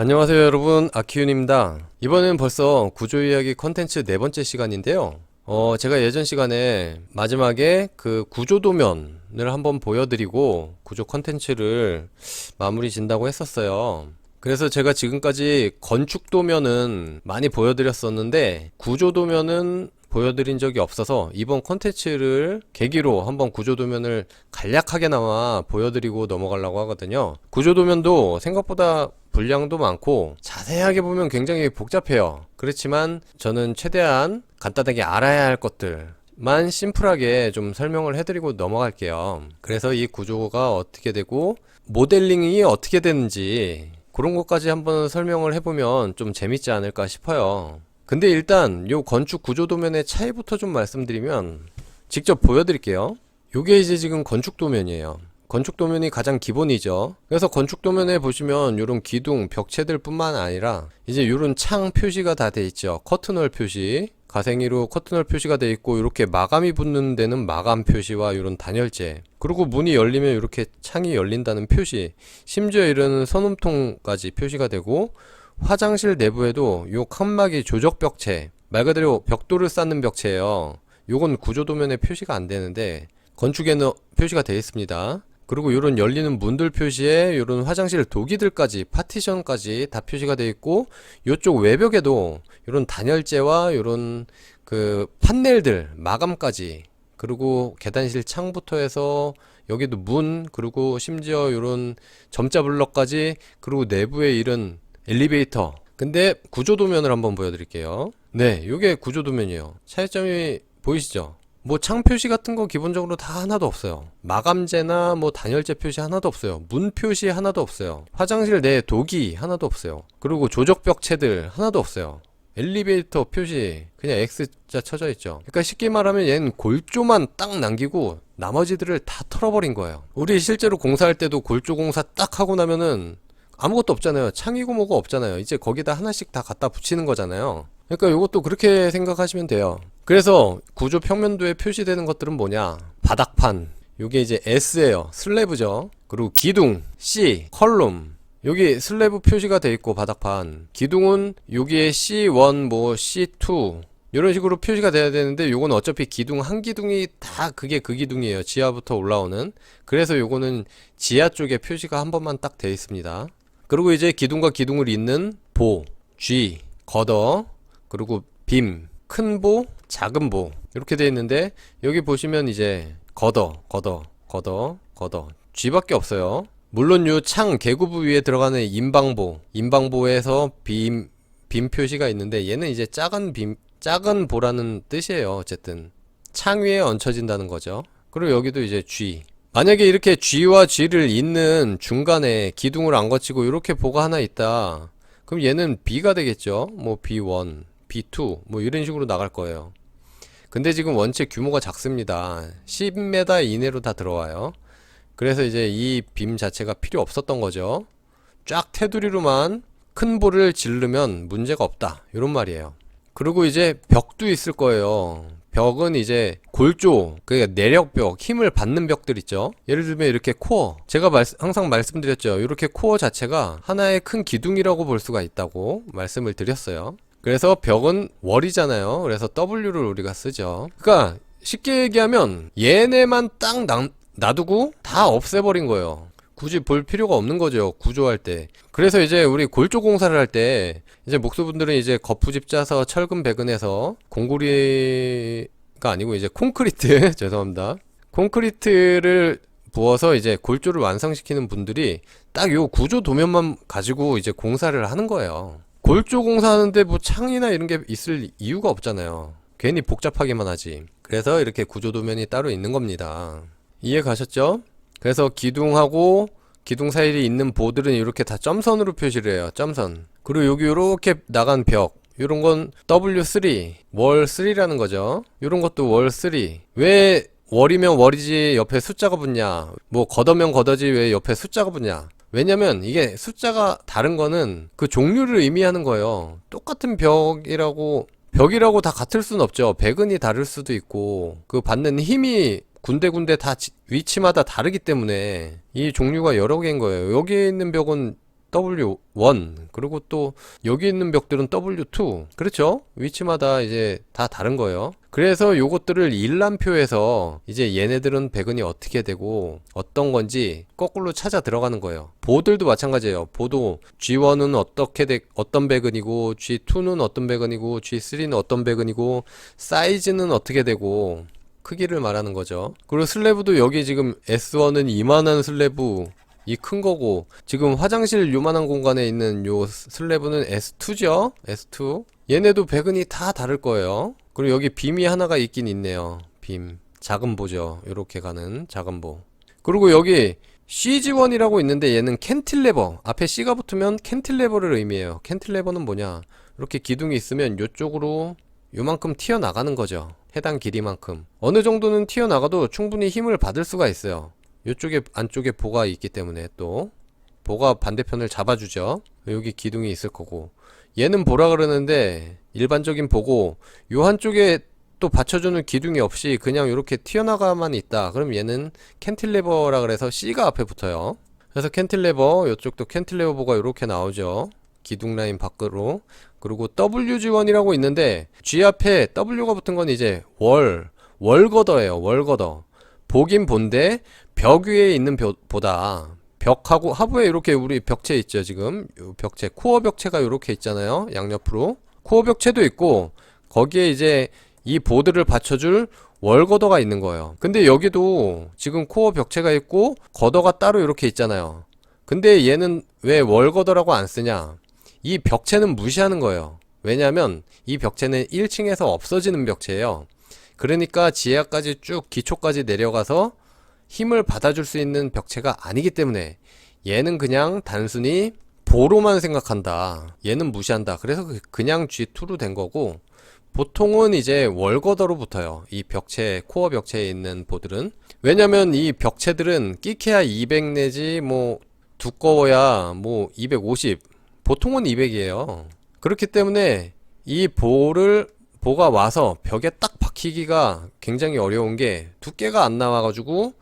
안녕하세요 여러분, 아키윤입니다. 이번엔 벌써 구조 이야기 컨텐츠 네 번째 시간인데요. 제가 예전 시간에 마지막에 그 구조 도면을 한번 보여드리고 구조 컨텐츠를 마무리 진다고 했었어요. 그래서 제가 지금까지 건축 도면은 많이 보여드렸었는데 구조 도면은 보여드린 적이 없어서 이번 컨텐츠를 계기로 한번 구조도면을 간략하게나마 보여드리고 넘어가려고 하거든요. 구조도면도 생각보다 분량도 많고 자세하게 보면 굉장히 복잡해요. 그렇지만 저는 최대한 간단하게 알아야 할 것들만 심플하게 좀 설명을 해드리고 넘어갈게요. 그래서 이 구조가 어떻게 되고 모델링이 어떻게 되는지 그런 것까지 한번 설명을 해보면 좀 재밌지 않을까 싶어요. 근데 일단 요 건축 구조 도면의 차이부터 좀 말씀드리면 직접 보여드릴게요. 요게 이제 지금 건축 도면이에요. 건축 도면이 가장 기본이죠. 그래서 건축 도면에 보시면 요런 기둥, 벽체들 뿐만 아니라 이제 요런 창 표시가 다 돼 있죠. 커튼홀 표시, 가생이로 커튼홀 표시가 돼 있고 요렇게 마감이 붙는 데는 마감 표시와 요런 단열재, 그리고 문이 열리면 이렇게 창이 열린다는 표시, 심지어 이런 선음통까지 표시가 되고, 화장실 내부에도 요 칸막이 조적 벽체, 말 그대로 벽돌을 쌓는 벽체예요. 요건 구조도면에 표시가 안 되는데 건축에는 표시가 되어 있습니다. 그리고 요런 열리는 문들 표시에 요런 화장실 도기들까지, 파티션까지 다 표시가 되어 있고, 요쪽 외벽에도 요런 단열재와 요런 그 판넬들, 마감까지, 그리고 계단실 창부터 해서 여기도 문, 그리고 심지어 요런 점자 블럭까지, 그리고 내부에 이런 엘리베이터. 근데 구조도면을 한번 보여드릴게요. 네, 요게 구조도면이에요. 차이점이 보이시죠? 뭐 창 표시 같은 거 기본적으로 다 하나도 없어요. 마감재나 뭐 단열재 표시 하나도 없어요. 문 표시 하나도 없어요. 화장실 내 도기 하나도 없어요. 그리고 조적벽체들 하나도 없어요. 엘리베이터 표시 그냥 X자 쳐져 있죠. 그러니까 쉽게 말하면 얘는 골조만 딱 남기고 나머지들을 다 털어버린 거예요. 우리 실제로 공사할 때도 골조 공사 딱 하고 나면은 아무것도 없잖아요. 창이고 뭐고 없잖아요. 이제 거기다 하나씩 다 갖다 붙이는 거잖아요. 그러니까 이것도 그렇게 생각하시면 돼요. 그래서 구조 평면도에 표시되는 것들은 뭐냐? 바닥판, 요게 이제 S예요. 슬래브죠. 그리고 기둥, C, 컬럼, 여기 슬래브 표시가 돼 있고 바닥판, 기둥은 여기에 C1, 뭐 C2 이런 식으로 표시가 돼야 되는데 요건 어차피 기둥 한 기둥이 다 그게 그 기둥이에요. 지하부터 올라오는. 그래서 요거는 지하 쪽에 표시가 한 번만 딱 돼 있습니다. 그리고 이제 기둥과 기둥을 잇는 보, G, 걷어, 그리고 빔, 큰 보, 작은 보 이렇게 돼 있는데, 여기 보시면 이제 걷어, G밖에 없어요. 물론 요 창 개구부 위에 들어가는 인방보에서 빔 표시가 있는데, 얘는 이제 작은 보라는 뜻이에요. 어쨌든 창 위에 얹혀진다는 거죠. 그리고 여기도 이제 G. 만약에 이렇게 G와 G를 잇는 중간에 기둥을 안 거치고 이렇게 보가 하나 있다, 그럼 얘는 B가 되겠죠. 뭐 B1, B2 뭐 이런 식으로 나갈 거예요. 근데 지금 원체 규모가 작습니다. 10m 이내로 다 들어와요. 그래서 이제 이 빔 자체가 필요 없었던 거죠. 쫙 테두리로만 큰 볼을 지르면 문제가 없다, 이런 말이에요. 그리고 이제 벽도 있을 거예요. 벽은 이제 골조, 그러니까 내력벽, 힘을 받는 벽들 있죠. 예를 들면 이렇게 코어, 제가 항상 말씀드렸죠. 이렇게 코어 자체가 하나의 큰 기둥이라고 볼 수가 있다고 말씀을 드렸어요. 그래서 벽은 월이잖아요. 그래서 W를 우리가 쓰죠. 그러니까 쉽게 얘기하면 얘네만 딱 놔두고 다 없애버린 거예요. 굳이 볼 필요가 없는 거죠, 구조할 때. 그래서 이제 우리 골조 공사를 할 때 이제 목수분들은 이제 거푸집 짜서 철근 배근해서 공구리가 아니고 이제 콘크리트 죄송합니다. 콘크리트를 부어서 이제 골조를 완성시키는 분들이 딱 요 구조 도면만 가지고 이제 공사를 하는 거예요. 골조 공사하는데 뭐 창이나 이런 게 있을 이유가 없잖아요. 괜히 복잡하게만 하지. 그래서 이렇게 구조 도면이 따로 있는 겁니다. 이해 가셨죠? 그래서 기둥하고 기둥 사이에 있는 보들은 이렇게 다 점선으로 표시를 해요. 점선. 그리고 여기 이렇게 나간 벽, 요런 건 W3, 월 3라는 거죠. 요런 것도 월 3. 왜 월이면 월이지 옆에 숫자가 붙냐? 뭐 걷어면 걷어지 왜 옆에 숫자가 붙냐? 왜냐면 이게 숫자가 다른 거는 그 종류를 의미하는 거예요. 똑같은 벽이라고 다 같을 수는 없죠. 배근이 다를 수도 있고 그 받는 힘이 군데군데 다 위치마다 다르기 때문에 이 종류가 여러 개인 거예요. 여기 있는 벽은 W1, 그리고 또 여기 있는 벽들은 W2. 그렇죠? 위치마다 이제 다 다른 거예요. 그래서 요것들을 일람표에서 이제 얘네들은 배근이 어떻게 되고 어떤 건지 거꾸로 찾아 들어가는 거예요. 보들도 마찬가지예요. 보도 G1은 어떤 배근이고, G2는 어떤 배근이고, G3는 어떤 배근이고, 사이즈는 어떻게 되고, 크기를 말하는 거죠. 그리고 슬래브도 여기 지금 S1은 이만한 슬래브, 이 큰 거고, 지금 화장실 요만한 공간에 있는 요 슬래브는 S2죠? S2. 얘네도 배근이 다 다를 거예요. 그리고 여기 빔이 하나가 있긴 있네요. 빔. 작은 보죠. 요렇게 가는 작은 보. 그리고 여기 CG1이라고 있는데 얘는 캔틸레버. 앞에 C가 붙으면 캔틸레버를 의미해요. 캔틸레버는 뭐냐? 이렇게 기둥이 있으면 요쪽으로 요만큼 튀어나가는 거죠. 해당 길이만큼. 어느 정도는 튀어나가도 충분히 힘을 받을 수가 있어요. 요쪽에 안쪽에 보가 있기 때문에 또 보가 반대편을 잡아주죠. 여기 기둥이 있을 거고, 얘는 보라 그러는데 일반적인 보고 요 한쪽에 또 받쳐주는 기둥이 없이 그냥 이렇게 튀어나가만 있다. 그럼 얘는 캔틸레버라 그래서 C가 앞에 붙어요. 그래서 캔틸레버, 요쪽도 캔틸레버 보가 이렇게 나오죠. 기둥 라인 밖으로. 그리고 WG1이라고 있는데 G 앞에 W가 붙은 건 이제 월거더예요. 월거더. 보긴 본데 벽 위에 있는 보다. 벽하고 하부에 이렇게 우리 벽체 있죠. 지금 요 벽체, 코어 벽체가 이렇게 있잖아요. 양옆으로 코어 벽체도 있고, 거기에 이제 이 보드를 받쳐줄 월거더가 있는 거예요. 근데 여기도 지금 코어 벽체가 있고 거더가 따로 이렇게 있잖아요. 근데 얘는 왜 월거더라고 안 쓰냐? 이 벽체는 무시하는 거예요. 왜냐면 이 벽체는 1층에서 없어지는 벽체예요. 그러니까 지하까지 쭉 기초까지 내려가서 힘을 받아줄 수 있는 벽체가 아니기 때문에 얘는 그냥 단순히 보로만 생각한다. 얘는 무시한다. 그래서 그냥 G2로 된 거고, 보통은 이제 월거더로 붙어요. 이 벽체, 코어 벽체에 있는 보들은. 왜냐면 이 벽체들은 끼케야 200 내지 뭐 두꺼워야 뭐 250, 보통은 200이에요. 그렇기 때문에 이 보가 와서 벽에 딱 박히기가 굉장히 어려운 게, 두께가 안 나와가지고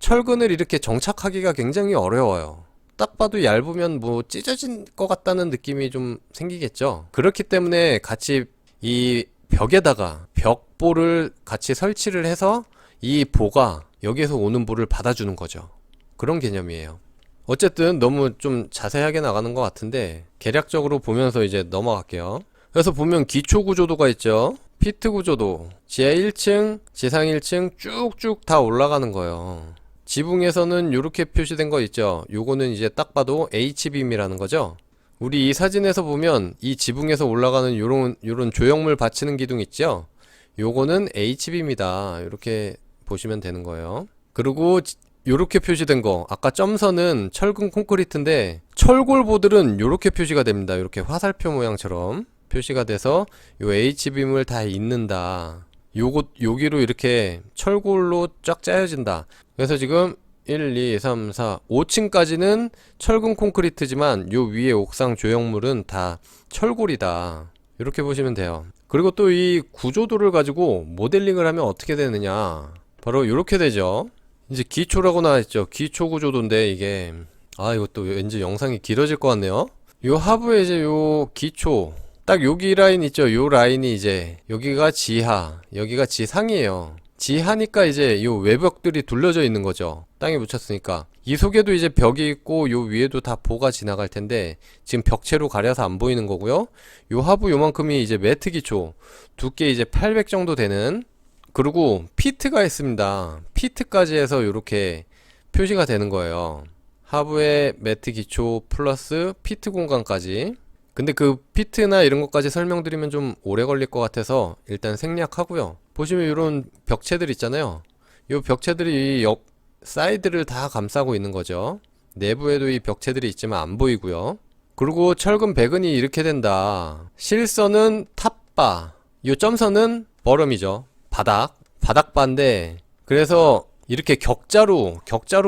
철근을 이렇게 정착하기가 굉장히 어려워요. 딱 봐도 얇으면 뭐 찢어진 것 같다는 느낌이 좀 생기겠죠. 그렇기 때문에 같이 이 벽에다가 벽보를 같이 설치를 해서 이 보가 여기에서 오는 보를 받아주는 거죠. 그런 개념이에요. 어쨌든 너무 좀 자세하게 나가는 것 같은데 개략적으로 보면서 이제 넘어갈게요. 그래서 보면 기초 구조도가 있죠. 피트 구조도 지하 1층, 지상 1층 쭉쭉 다 올라가는 거예요. 지붕에서는 이렇게 표시된 거 있죠. 요거는 이제 딱 봐도 H빔이라는 거죠. 우리 이 사진에서 보면 이 지붕에서 올라가는 요런 조형물 받치는 기둥 있죠. 요거는 H빔이다. 이렇게 보시면 되는 거예요. 그리고 요렇게 표시된 거, 아까 점선은 철근 콘크리트인데 철골보들은 요렇게 표시가 됩니다. 이렇게 화살표 모양처럼 표시가 돼서 요 H빔을 다 잇는다. 여기로 이렇게 철골로 쫙 짜여진다. 그래서 지금 1, 2, 3, 4, 5층까지는 철근 콘크리트지만 요 위에 옥상 조형물은 다 철골이다. 이렇게 보시면 돼요. 그리고 또 이 구조도를 가지고 모델링을 하면 어떻게 되느냐, 바로 이렇게 되죠. 이제 기초라고 나와있죠. 기초 구조도인데 이게 이것도 왠지 영상이 길어질 것 같네요. 요 하부에 이제 요 기초 딱 여기 라인 있죠. 요 라인이 이제 여기가 지하, 여기가 지상이에요. 지하니까 이제 요 외벽들이 둘러져 있는 거죠. 땅에 묻혔으니까. 이 속에도 이제 벽이 있고 요 위에도 다 보가 지나갈 텐데 지금 벽체로 가려서 안 보이는 거고요. 요 하부 요만큼이 이제 매트 기초, 두께 이제 800 정도 되는. 그리고 피트가 있습니다. 피트까지 해서 요렇게 표시가 되는 거예요. 하부에 매트 기초 플러스 피트 공간까지. 근데 그 피트나 이런 것까지 설명드리면 좀 오래 걸릴 것 같아서 일단 생략하고요. 보시면 이런 벽체들 있잖아요. 이 벽체들이 옆 사이드를 다 감싸고 있는 거죠. 내부에도 이 벽체들이 있지만 안 보이고요. 그리고 철근 배근이 이렇게 된다. 실선은 탑바, 이 점선은 버럼이죠. 바닥바인데, 그래서 이렇게 격자로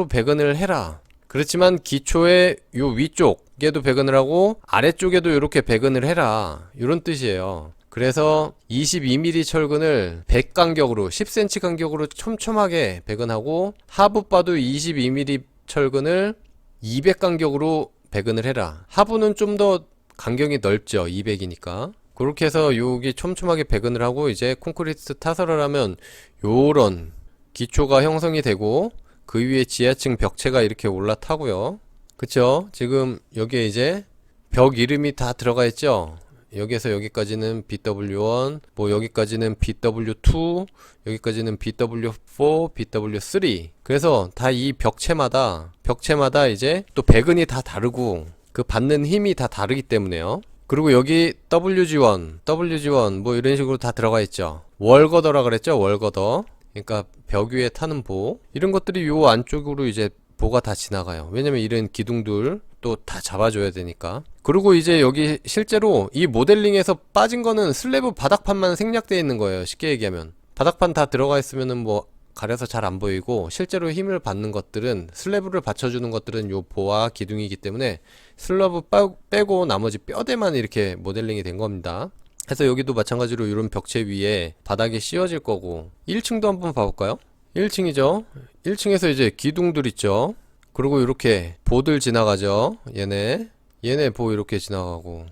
배근을 해라. 그렇지만 기초의 요 위쪽에도 배근을 하고 아래쪽에도 이렇게 배근을 해라, 이런 뜻이에요. 그래서 22mm 철근을 100 간격으로 10cm 간격으로 촘촘하게 배근하고, 하부 바도 22mm 철근을 200 간격으로 배근을 해라. 하부는 좀 더 간격이 넓죠. 200이니까. 그렇게 해서 여기 촘촘하게 배근을 하고 이제 콘크리트 타설을 하면 요런 기초가 형성이 되고 그 위에 지하층 벽체가 이렇게 올라타고요. 그쵸? 지금 여기에 이제 벽 이름이 다 들어가 있죠? 여기에서 여기까지는 BW1, 뭐 여기까지는 BW2, 여기까지는 BW4, BW3. 그래서 다 이 벽체마다 이제 또 배근이 다 다르고 그 받는 힘이 다 다르기 때문에요. 그리고 여기 WG1 뭐 이런 식으로 다 들어가 있죠. 월거더라 그랬죠? 월거더. 그러니까 벽 위에 타는 보. 이런 것들이 요 안쪽으로 이제 보가 다 지나가요. 왜냐면 이런 기둥들 또 다 잡아줘야 되니까. 그리고 이제 여기 실제로 이 모델링에서 빠진 거는 슬래브 바닥판만 생략되어 있는 거예요. 쉽게 얘기하면. 바닥판 다 들어가 있으면은 뭐 가려서 잘 안 보이고 실제로 힘을 받는 것들은 슬래브를 받쳐주는 것들은 요 보와 기둥이기 때문에 슬래브 빼고 나머지 뼈대만 이렇게 모델링이 된 겁니다. 그래서 여기도 마찬가지로 이런 벽체 위에 바닥이 씌워질 거고 1층도 한번 봐볼까요? 1층이죠. 1층에서 이제 기둥들 있죠. 그리고 이렇게 보들 지나가죠. 얘네 보 이렇게 지나가고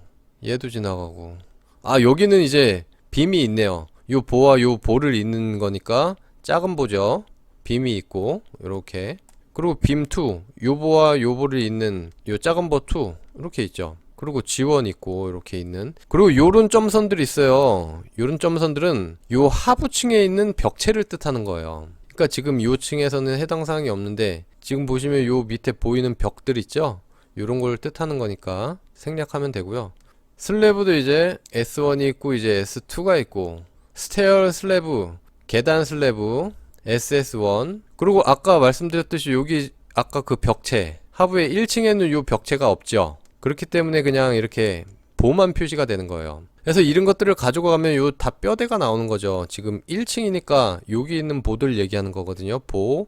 얘도 지나가고 아 여기는 이제 빔이 있네요. 요 보와 요 보를 잇는 거니까 작은 보죠. 빔이 있고 이렇게 그리고 빔2 요 보와 요 보를 잇는 요 작은 보2 이렇게 있죠. 그리고 지원 있고 이렇게 있는 그리고 요런 점선들이 있어요. 요런 점선들은 요 하부층에 있는 벽체를 뜻하는 거예요. 그러니까 지금 요 층에서는 해당 사항이 없는데 지금 보시면 요 밑에 보이는 벽들 있죠? 요런 걸 뜻하는 거니까 생략하면 되고요. 슬래브도 이제 S1이 있고 이제 S2가 있고 스테어 슬래브, 계단 슬래브, SS1 그리고 아까 말씀드렸듯이 여기 아까 그 벽체 하부에 1층에는 요 벽체가 없죠. 그렇기 때문에 그냥 이렇게 보만 표시가 되는 거예요. 그래서 이런 것들을 가지고 가면 요 다 뼈대가 나오는 거죠. 지금 1층이니까 여기 있는 보들 얘기하는 거거든요. 보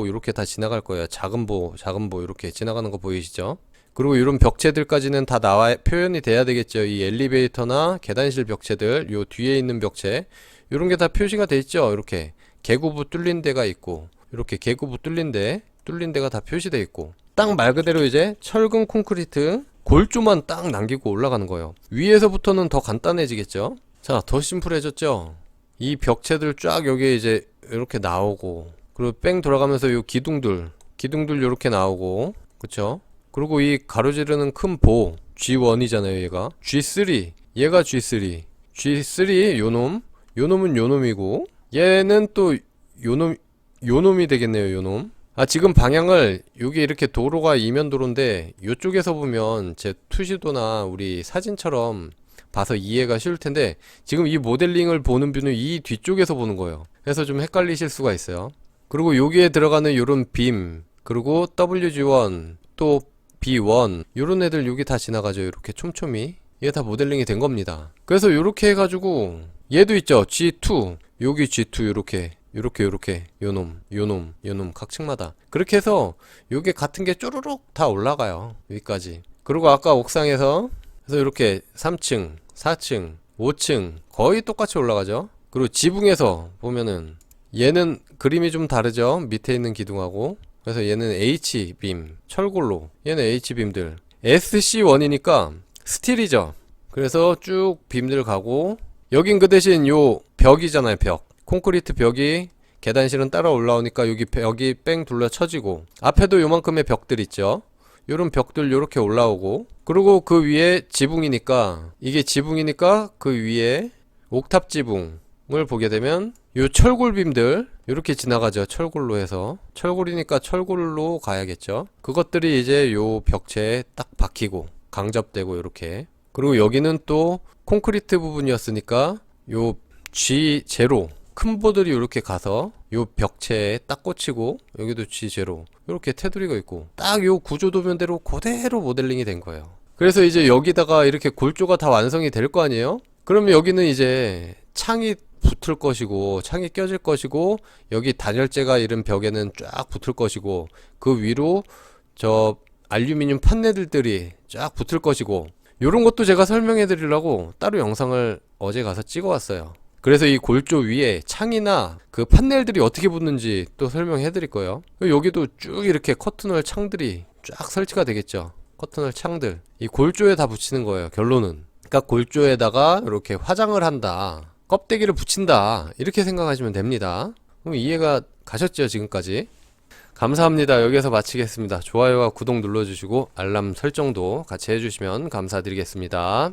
이렇게 다 지나갈 거예요. 작은 보 이렇게 지나가는 거 보이시죠? 그리고 이런 벽체들까지는 다 나와 표현이 돼야 되겠죠. 이 엘리베이터나 계단실 벽체들, 요 뒤에 있는 벽체, 이런 게 다 표시가 돼 있죠. 이렇게 개구부 뚫린 데가 있고, 이렇게 개구부 뚫린 데가 다 표시돼 있고, 딱 말 그대로 이제 철근 콘크리트 골조만 딱 남기고 올라가는 거예요. 위에서부터는 더 간단해지겠죠. 자, 더 심플해졌죠. 이 벽체들 쫙 여기에 이제 이렇게 나오고, 그리고 뺑 돌아가면서 요 기둥들 요렇게 나오고, 그쵸? 그리고 이 가로지르는 큰 보 G1이잖아요. 얘가 G3 G3 요놈은 요놈이고 얘는 또 요놈이 되겠네요. 요놈. 아 지금 방향을 여기 이렇게 도로가 이면도로인데 요쪽에서 보면 제 투시도나 우리 사진처럼 봐서 이해가 쉬울 텐데 지금 이 모델링을 보는 뷰는 이 뒤쪽에서 보는 거예요. 그래서 좀 헷갈리실 수가 있어요. 그리고 여기에 들어가는 요런 빔 그리고 WG1 또 B1 요런 애들 여기 다 지나가죠. 이렇게 촘촘히 이게 다 모델링이 된 겁니다. 그래서 요렇게 해가지고 얘도 있죠. G2 여기 G2 요렇게 요놈 각층마다 그렇게 해서 요게 같은 게 쪼르륵 다 올라가요. 여기까지. 그리고 아까 옥상에서 그래서 이렇게 3층 4층 5층 거의 똑같이 올라가죠. 그리고 지붕에서 보면은 얘는 그림이 좀 다르죠. 밑에 있는 기둥하고. 그래서 얘는 H빔 철골로 얘는 H빔들 SC1이니까 스틸이죠. 그래서 쭉 빔들 가고 여긴 그 대신 요 벽이잖아요. 벽 콘크리트 벽이 계단실은 따라 올라오니까 여기 벽이 뺑 둘러 쳐지고 앞에도 요만큼의 벽들 있죠. 요런 벽들 요렇게 올라오고 그리고 그 위에 지붕이니까 이게 지붕이니까 그 위에 옥탑 지붕을 보게 되면 요 철골빔들 요렇게 지나가죠. 철골로 해서 철골이니까 철골로 가야겠죠. 그것들이 이제 요 벽체에 딱 박히고 강접되고 요렇게 그리고 여기는 또 콘크리트 부분이었으니까 요 G0 큰 보들이 이렇게 가서 요 벽체에 딱 꽂히고 여기도 G0 이렇게 테두리가 있고 딱 요 구조도면대로 그대로 모델링이 된 거예요. 그래서 이제 여기다가 이렇게 골조가 다 완성이 될 거 아니에요? 그러면 여기는 이제 창이 붙을 것이고 창이 껴질 것이고 여기 단열재가 이런 벽에는 쫙 붙을 것이고 그 위로 저 알루미늄 판넬들이 쫙 붙을 것이고 요런 것도 제가 설명해 드리려고 따로 영상을 어제 가서 찍어 왔어요. 그래서 이 골조 위에 창이나 그 판넬들이 어떻게 붙는지 또 설명해 드릴 거예요. 여기도 쭉 이렇게 커튼홀 창들이 쫙 설치가 되겠죠. 커튼홀 창들 이 골조에 다 붙이는 거예요, 결론은. 그러니까 골조에다가 이렇게 화장을 한다, 껍데기를 붙인다, 이렇게 생각하시면 됩니다. 그럼 이해가 가셨죠, 지금까지? 감사합니다. 여기서 마치겠습니다. 좋아요와 구독 눌러주시고 알람 설정도 같이 해주시면 감사드리겠습니다.